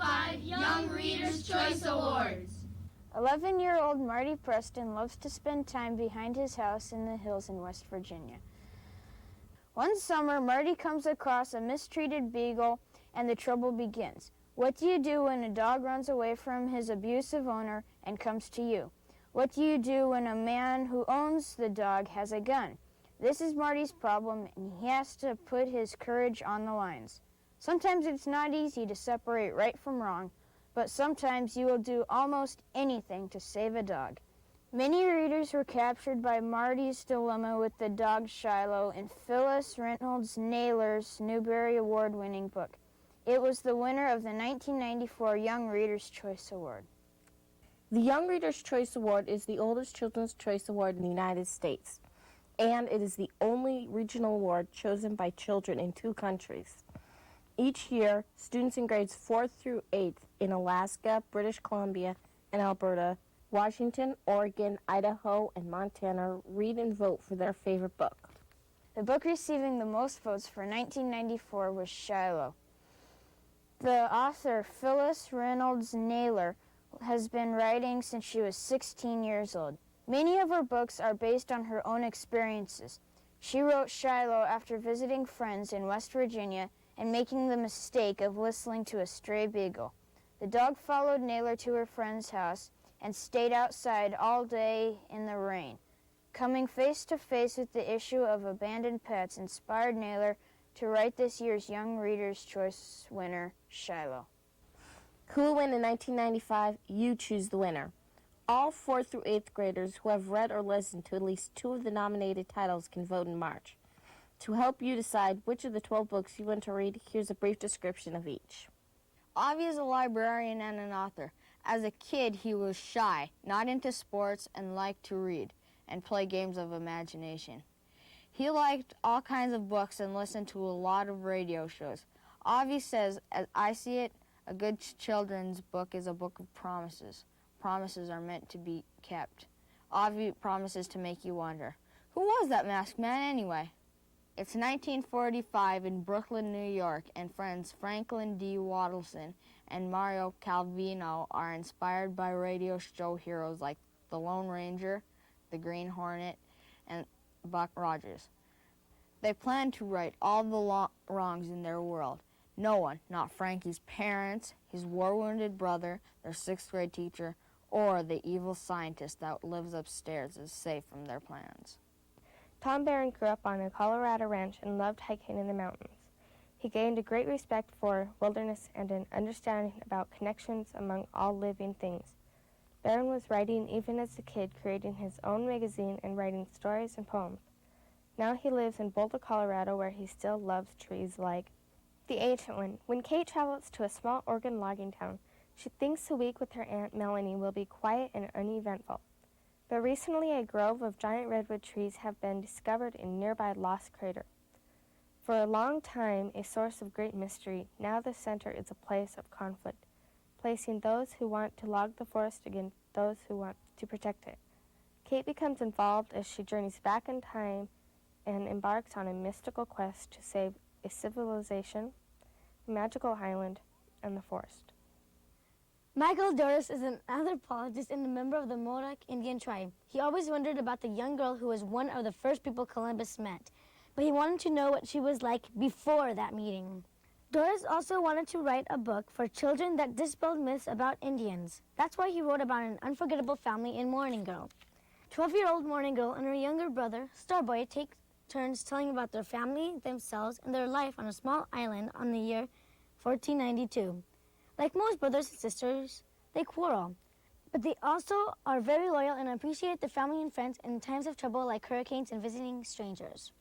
2025 Young Readers' Choice Awards. 11-year-old Marty Preston loves to spend time behind his house in the hills in West Virginia. One summer, Marty comes across a mistreated beagle, and the trouble begins. What do you do when a dog runs away from his abusive owner and comes to you? What do you do when a man who owns the dog has a gun? This is Marty's problem, and he has to put his courage on the lines. Sometimes it's not easy to separate right from wrong, but sometimes you will do almost anything to save a dog. Many readers were captured by Marty's dilemma with the dog Shiloh in Phyllis Reynolds Naylor's Newbery Award-winning book. It was the winner of the 1994 Young Readers' Choice Award. The Young Readers' Choice Award is the oldest children's choice award in the United States, and it is the only regional award chosen by children in 2 countries. Each year, students in grades 4th through 8th in Alaska, British Columbia, and Alberta, Washington, Oregon, Idaho, and Montana read and vote for their favorite book. The book receiving the most votes for 1994 was Shiloh. The author, Phyllis Reynolds Naylor, has been writing since she was 16 years old. Many of her books are based on her own experiences. She wrote Shiloh after visiting friends in West Virginia and making the mistake of listening to a stray beagle. The dog followed Naylor to her friend's house and stayed outside all day in the rain. Coming face to face with the issue of abandoned pets inspired Naylor to write this year's Young Readers' Choice winner, Shiloh. Who will win in 1995? You choose the winner. All 4th through 8th graders who have read or listened to at least 2 of the nominated titles can vote in March. To help you decide which of the 12 books you want to read, here's a brief description of each. Avi is a librarian and an author. As a kid, he was shy, not into sports, and liked to read and play games of imagination. He liked all kinds of books and listened to a lot of radio shows. Avi says, as I see it, a good children's book is a book of promises. Promises are meant to be kept. Avi promises to make you wonder, who was that masked man anyway? It's 1945 in Brooklyn, New York, and friends Franklin D. Waddleson and Mario Calvino are inspired by radio show heroes like the Lone Ranger, the Green Hornet, and Buck Rogers. They plan to right all the wrongs in their world. No one, not Frankie's parents, his war-wounded brother, their 6th grade teacher, or the evil scientist that lives upstairs is safe from their plans. Tom Barron grew up on a Colorado ranch and loved hiking in the mountains. He gained a great respect for wilderness and an understanding about connections among all living things. Barron was writing even as a kid, creating his own magazine and writing stories and poems. Now he lives in Boulder, Colorado, where he still loves trees like The Ancient One. When Kate travels to a small Oregon logging town, she thinks the week with her Aunt Melanie will be quiet and uneventful. But recently a grove of giant redwood trees have been discovered in nearby Lost Crater. For a long time, a source of great mystery, now the center is a place of conflict, placing those who want to log the forest against those who want to protect it. Kate becomes involved as she journeys back in time and embarks on a mystical quest to save a civilization, a magical island, and the forest. Michael Doris is an anthropologist and a member of the Modoc Indian tribe. He always wondered about the young girl who was one of the first people Columbus met, but he wanted to know what she was like before that meeting. Doris also wanted to write a book for children that dispelled myths about Indians. That's why he wrote about an unforgettable family in Morning Girl. 12-year-old Morning Girl and her younger brother, Starboy, take turns telling about their family, themselves, and their life on a small island on the year 1492. Like most brothers and sisters, they quarrel, but they also are very loyal and appreciate their family and friends in times of trouble like hurricanes and visiting strangers.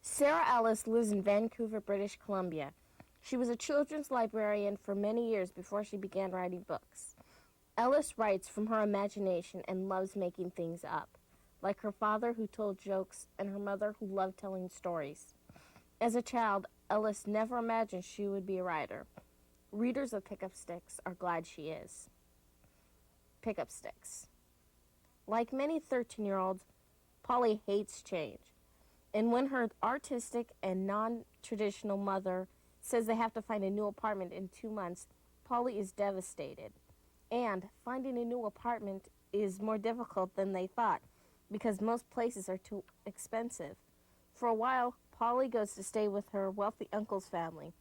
Sarah Ellis lives in Vancouver, British Columbia. She was a children's librarian for many years before she began writing books. Ellis writes from her imagination and loves making things up, like her father who told jokes and her mother who loved telling stories. As a child, Ellis never imagined she would be a writer. Readers of Pickup Sticks are glad she is. Pickup Sticks. Like many 13-year-olds, Polly hates change. And when her artistic and non-traditional mother says they have to find a new apartment in 2 months, Polly is devastated, and finding a new apartment is more difficult than they thought because most places are too expensive. For a while, Polly goes to stay with her wealthy uncle's family,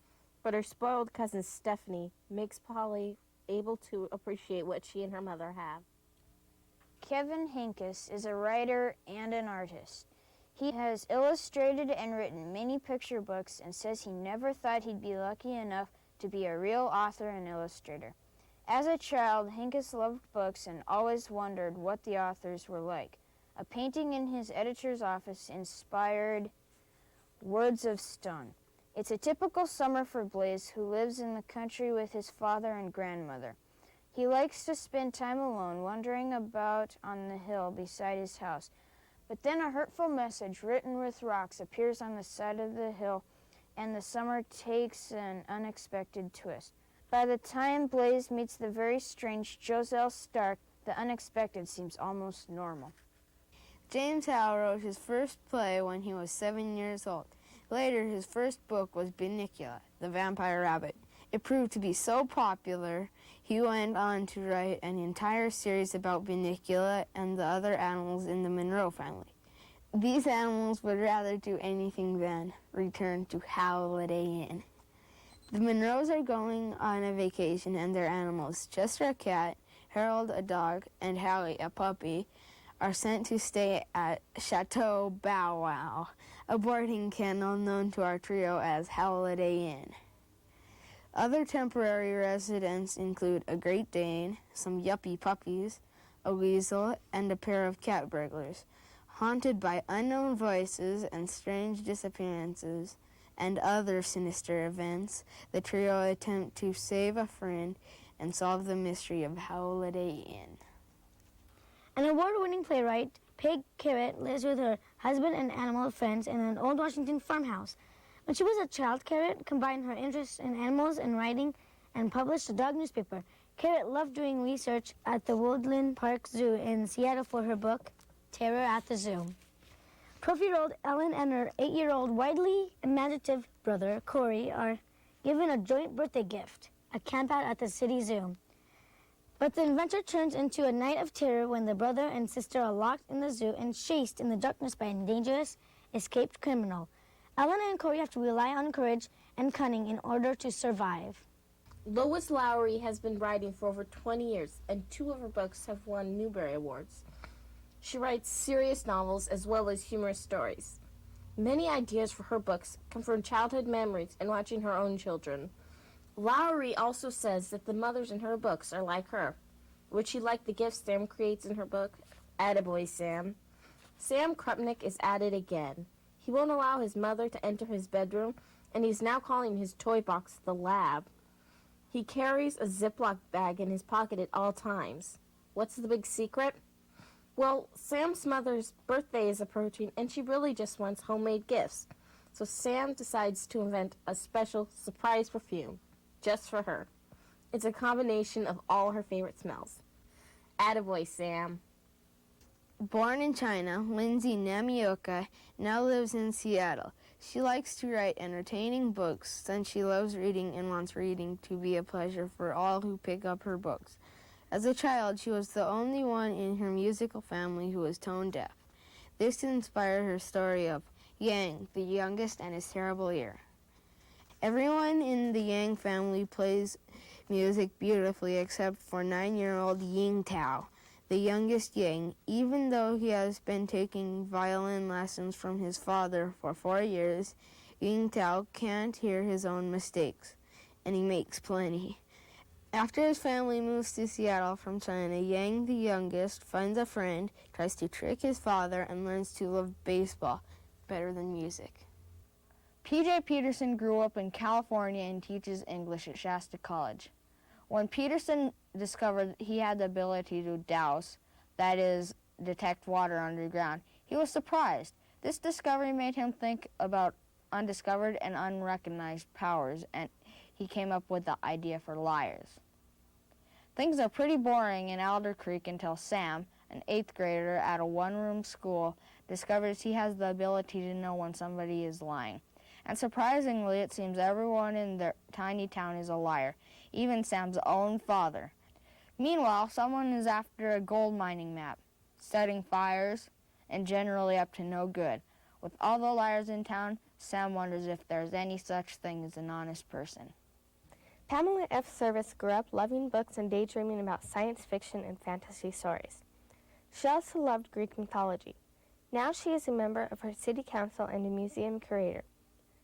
but her spoiled cousin Stephanie makes Polly able to appreciate what she and her mother have. Kevin Hinkes is a writer and an artist. He has illustrated and written many picture books and says he never thought he'd be lucky enough to be a real author and illustrator. As a child, Hinkes loved books and always wondered what the authors were like. A painting in his editor's office inspired Words of Stone. It's a typical summer for Blaze, who lives in the country with his father and grandmother. He likes to spend time alone, wandering about on the hill beside his house. But then a hurtful message written with rocks appears on the side of the hill, and the summer takes an unexpected twist. By the time Blaze meets the very strange Joselle Stark, the unexpected seems almost normal. James Howe wrote his first play when he was 7 years old. Later, his first book was Bunnicula, the Vampire Rabbit. It proved to be so popular, he went on to write an entire series about Bunnicula and the other animals in the Monroe family. These animals would rather do anything than return to Holiday Inn. The Monroes are going on a vacation, and their animals, Chester a cat, Harold a dog, and Howie a puppy, are sent to stay at Chateau Bow Wow, a boarding kennel known to our trio as Holiday Inn. Other temporary residents include a Great Dane, some yuppie puppies, a weasel, and a pair of cat burglars. Haunted by unknown voices and strange disappearances and other sinister events, the trio attempt to save a friend and solve the mystery of Holiday Inn. An award-winning playwright, Peg Carrot, lives with her husband and animal friends in an old Washington farmhouse. When she was a child, Carrot combined her interest in animals and writing and published a dog newspaper. Carrot loved doing research at the Woodland Park Zoo in Seattle for her book, Terror at the Zoo. 12-year-old Ellen and her 8-year-old widely imaginative brother, Corey, are given a joint birthday gift, a campout at the city zoo. But the adventure turns into a night of terror when the brother and sister are locked in the zoo and chased in the darkness by a dangerous, escaped criminal. Ellen and Corey have to rely on courage and cunning in order to survive. Lois Lowry has been writing for over 20 years, and 2 of her books have won Newbery Awards. She writes serious novels as well as humorous stories. Many ideas for her books come from childhood memories and watching her own children. Lowry also says that the mothers in her books are like her. Would she like the gifts Sam creates in her book? Attaboy, Sam. Sam Krupnick is at it again. He won't allow his mother to enter his bedroom, and he's now calling his toy box the lab. He carries a Ziploc bag in his pocket at all times. What's the big secret? Well, Sam's mother's birthday is approaching, and she really just wants homemade gifts. So Sam decides to invent a special surprise perfume just for her. It's a combination of all her favorite smells. Attaboy, Sam. Born in China, Lindsay Namioka now lives in Seattle. She likes to write entertaining books since she loves reading and wants reading to be a pleasure for all who pick up her books. As a child, she was the only one in her musical family who was tone deaf. This inspired her story of Yang, the youngest, and his terrible ear. Everyone in the Yang family plays music beautifully except for 9-year-old Ying Tao, the youngest Yang. Even though he has been taking violin lessons from his father for 4 years, Ying Tao can't hear his own mistakes, and he makes plenty. After his family moves to Seattle from China, Yang, the youngest, finds a friend, tries to trick his father, and learns to love baseball better than music. P.J. Peterson grew up in California and teaches English at Shasta College. When Peterson discovered he had the ability to douse, that is, detect water underground, he was surprised. This discovery made him think about undiscovered and unrecognized powers, and he came up with the idea for lyres. Things are pretty boring in Alder Creek until Sam, an 8th grader at a one-room school, discovers he has the ability to know when somebody is lying. And surprisingly, it seems everyone in their tiny town is a liar, even Sam's own father. Meanwhile, someone is after a gold mining map, setting fires, and generally up to no good. With all the liars in town, Sam wonders if there's any such thing as an honest person. Pamela F. Service grew up loving books and daydreaming about science fiction and fantasy stories. She also loved Greek mythology. Now she is a member of her city council and a museum curator.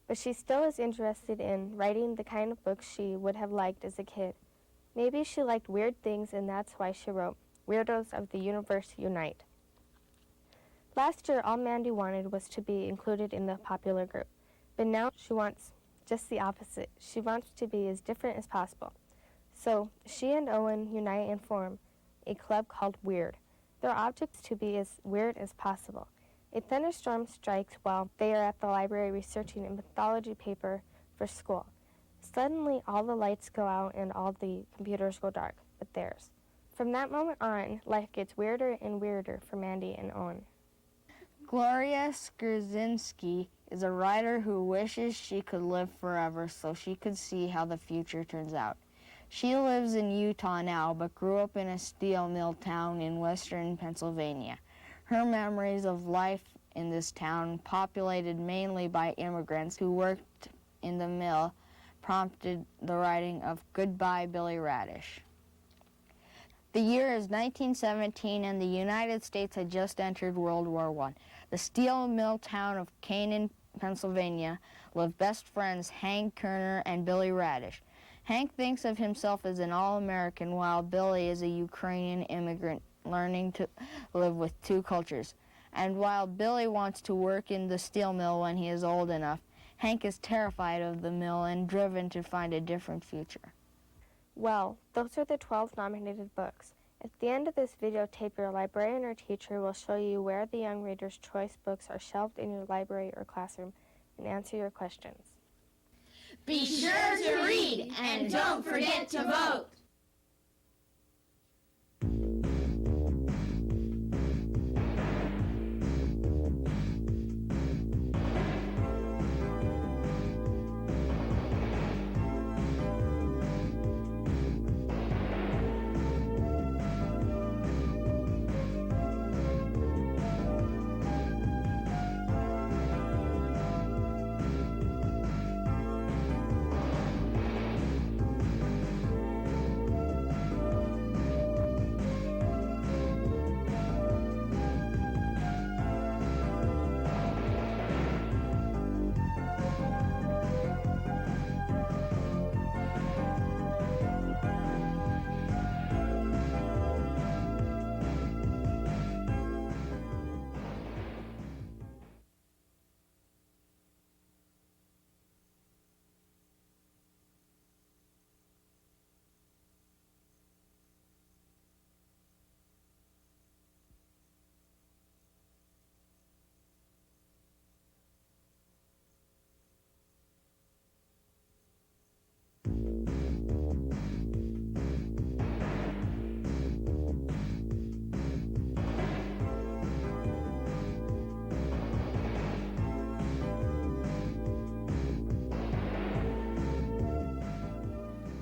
But she still is interested in writing the kind of books she would have liked as a kid. Maybe she liked weird things, and that's why she wrote Weirdos of the Universe Unite. Last year, all Mandy wanted was to be included in the popular group. But now she wants just the opposite. She wants to be as different as possible. So she and Owen unite and form a club called Weird. Their object is to be as weird as possible. A thunderstorm strikes while they are at the library researching a mythology paper for school. Suddenly, all the lights go out and all the computers go dark, but theirs. From that moment on, life gets weirder and weirder for Mandy and Owen. Gloria Skrzinski is a writer who wishes she could live forever so she could see how the future turns out. She lives in Utah now, but grew up in a steel mill town in western Pennsylvania. Her memories of life in this town, populated mainly by immigrants who worked in the mill, prompted the writing of Goodbye, Billy Radish. The year is 1917, and the United States had just entered World War I. The steel mill town of Canaan, Pennsylvania, lived best friends Hank Kerner and Billy Radish. Hank thinks of himself as an all-American, while Billy is a Ukrainian immigrant learning to live with two cultures. And while Billy wants to work in the steel mill when he is old enough, Hank is terrified of the mill and driven to find a different future. Well, those are the 12 nominated books. At the end of this videotape, your librarian or teacher will show you where the Young Reader's Choice books are shelved in your library or classroom and answer your questions. Be sure to read and don't forget to vote.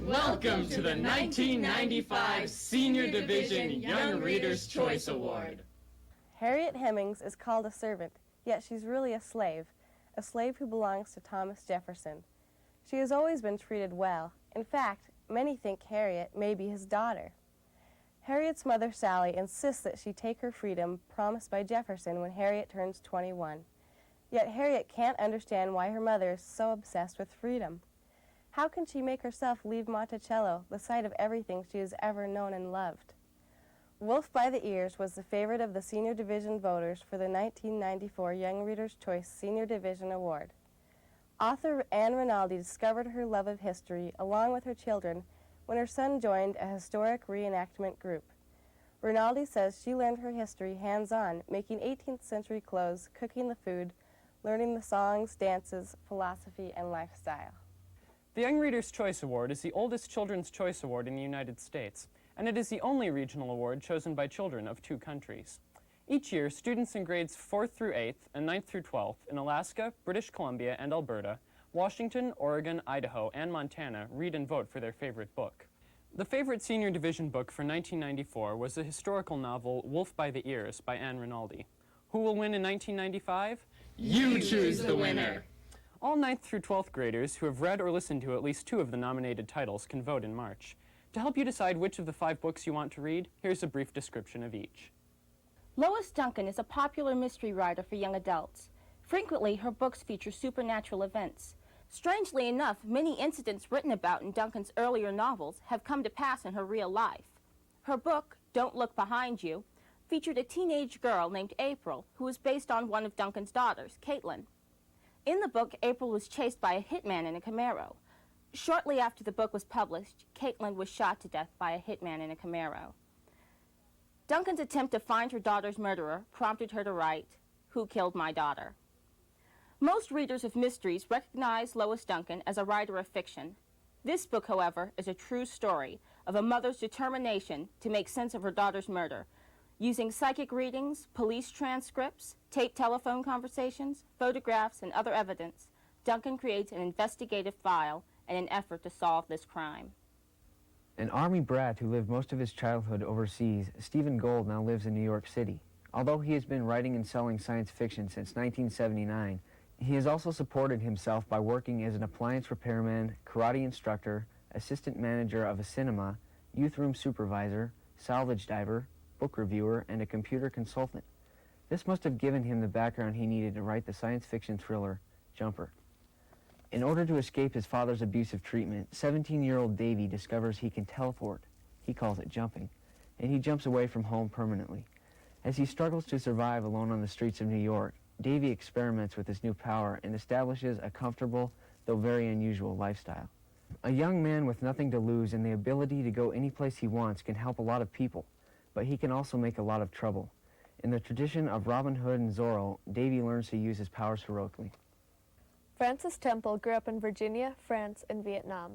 Welcome to the 1995 Senior Division Young Reader's Choice Award. Harriet Hemings is called a servant, yet she's really a slave who belongs to Thomas Jefferson. She has always been treated well. In fact, many think Harriet may be his daughter. Harriet's mother, Sally, insists that she take her freedom promised by Jefferson when Harriet turns 21. Yet Harriet can't understand why her mother is so obsessed with freedom. How can she make herself leave Monticello, the site of everything she has ever known and loved? Wolf by the Ears was the favorite of the Senior Division voters for the 1994 Young Reader's Choice Senior Division Award. Author Anne Rinaldi discovered her love of history along with her children when her son joined a historic reenactment group. Rinaldi says she learned her history hands-on, making 18th century clothes, cooking the food, learning the songs, dances, philosophy, and lifestyle. The Young Reader's Choice Award is the oldest children's choice award in the United States, and it is the only regional award chosen by children of two countries. Each year, students in grades 4th through 8th and 9th through 12th in Alaska, British Columbia, and Alberta Washington, Oregon, Idaho, and Montana read and vote for their favorite book. The favorite senior division book for 1994 was the historical novel Wolf by the Ears by Anne Rinaldi. Who will win in 1995? You choose the winner. All 9th through 12th graders who have read or listened to at least 2 of the nominated titles can vote in March. To help you decide which of the 5 books you want to read, here's a brief description of each. Lois Duncan is a popular mystery writer for young adults. Frequently, her books feature supernatural events. Strangely enough, many incidents written about in Duncan's earlier novels have come to pass in her real life. Her book, Don't Look Behind You, featured a teenage girl named April, who was based on one of Duncan's daughters, Caitlin. In the book, April was chased by a hitman in a Camaro. Shortly after the book was published, Caitlin was shot to death by a hitman in a Camaro. Duncan's attempt to find her daughter's murderer prompted her to write, Who Killed My Daughter? Most readers of mysteries recognize Lois Duncan as a writer of fiction. This book, however, is a true story of a mother's determination to make sense of her daughter's murder, using psychic readings, police transcripts, taped telephone conversations, photographs, and other evidence. Duncan creates an investigative file in an effort to solve this crime. An Army brat who lived most of his childhood overseas, Stephen Gould now lives in New York City. Although he has been writing and selling science fiction since 1979, he has also supported himself by working as an appliance repairman, karate instructor, assistant manager of a cinema, youth room supervisor, salvage diver, book reviewer, and a computer consultant. This must have given him the background he needed to write the science fiction thriller, Jumper. In order to escape his father's abusive treatment, 17-year-old Davy discovers he can teleport. He calls it jumping, and he jumps away from home permanently. As he struggles to survive alone on the streets of New York, Davy experiments with this new power and establishes a comfortable, though very unusual, lifestyle. A young man with nothing to lose and the ability to go any place he wants can help a lot of people, but he can also make a lot of trouble. In the tradition of Robin Hood and Zorro, Davy learns to use his powers heroically. Frances Temple grew up in Virginia, France, and Vietnam.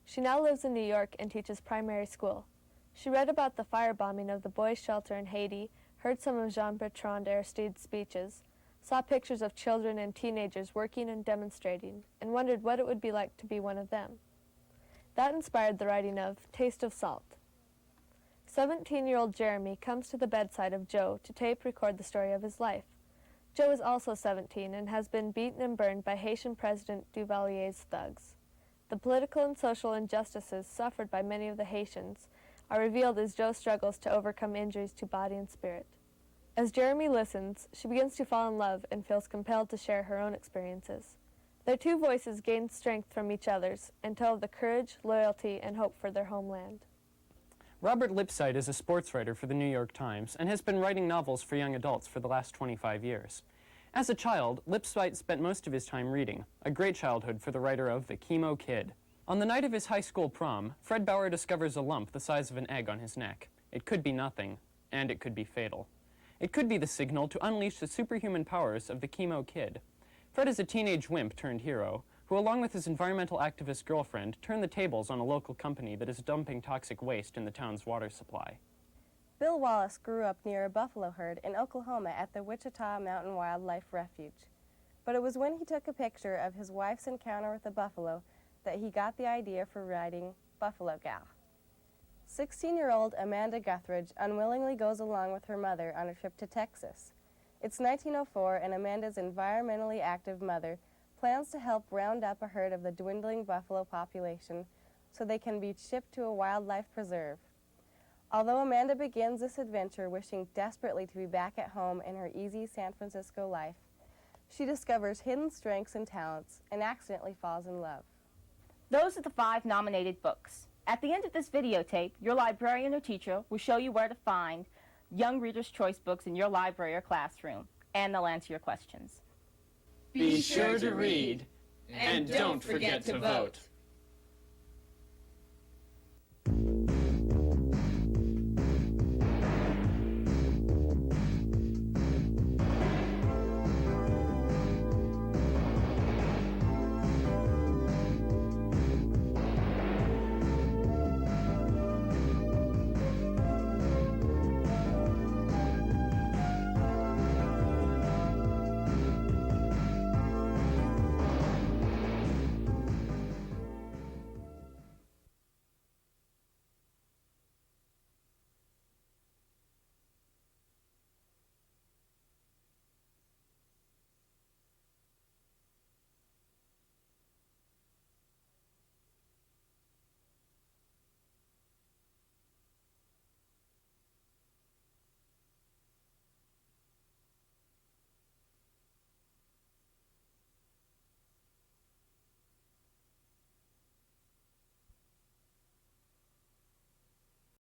She now lives in New York and teaches primary school. She read about the firebombing of the boys' shelter in Haiti, heard some of Jean-Bertrand Aristide's speeches, saw pictures of children and teenagers working and demonstrating, and wondered what it would be like to be one of them. That inspired the writing of Taste of Salt. 17-year-old Jeremy comes to the bedside of Joe to tape record the story of his life. Joe is also 17 and has been beaten and burned by Haitian President Duvalier's thugs. The political and social injustices suffered by many of the Haitians are revealed as Joe struggles to overcome injuries to body and spirit. As Jeremy listens, she begins to fall in love and feels compelled to share her own experiences. Their 2 voices gain strength from each other's and tell of the courage, loyalty, and hope for their homeland. Robert Lipsyte is a sports writer for the New York Times and has been writing novels for young adults for the last 25 years. As a child, Lipsyte spent most of his time reading, a great childhood for the writer of The Chemo Kid. On the night of his high school prom, Fred Bauer discovers a lump the size of an egg on his neck. It could be nothing, and it could be fatal. It could be the signal to unleash the superhuman powers of the Chemo Kid. Fred is a teenage wimp turned hero, who along with his environmental activist girlfriend turn the tables on a local company that is dumping toxic waste in the town's water supply. Bill Wallace grew up near a buffalo herd in Oklahoma at the Wichita Mountain Wildlife Refuge. But it was when he took a picture of his wife's encounter with a buffalo that he got the idea for writing Buffalo Gal. 16-year-old Amanda Guthridge unwillingly goes along with her mother on a trip to Texas. It's 1904, and Amanda's environmentally active mother plans to help round up a herd of the dwindling buffalo population so they can be shipped to a wildlife preserve. Although Amanda begins this adventure wishing desperately to be back at home in her easy San Francisco life, she discovers hidden strengths and talents and accidentally falls in love. Those are the 5 nominated books. At the end of this videotape, your librarian or teacher will show you where to find Young Reader's Choice books in your library or classroom, and they'll answer your questions. Be sure to read, and don't forget to vote.